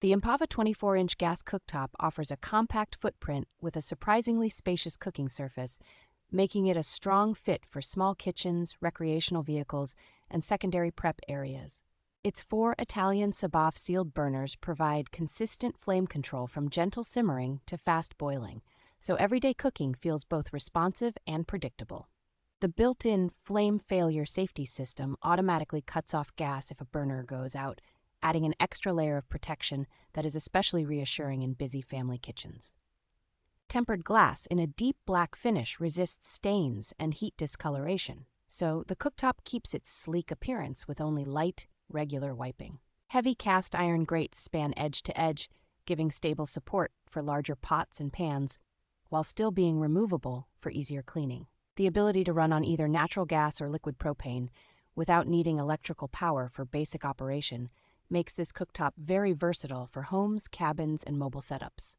The Empava 24-inch gas cooktop offers a compact footprint with a surprisingly spacious cooking surface, making it a strong fit for small kitchens, recreational vehicles, and secondary prep areas. Its 4 Italian Sabaf sealed burners provide consistent flame control from gentle simmering to fast boiling, so everyday cooking feels both responsive and predictable. The built-in flame failure safety system automatically cuts off gas if a burner goes out, adding an extra layer of protection that is especially reassuring in busy family kitchens. Tempered glass in a deep black finish resists stains and heat discoloration, so the cooktop keeps its sleek appearance with only light, regular wiping. Heavy cast iron grates span edge to edge, giving stable support for larger pots and pans, while still being removable for easier cleaning. The ability to run on either natural gas or liquid propane without needing electrical power for basic operation makes this cooktop very versatile for homes, cabins, and mobile setups.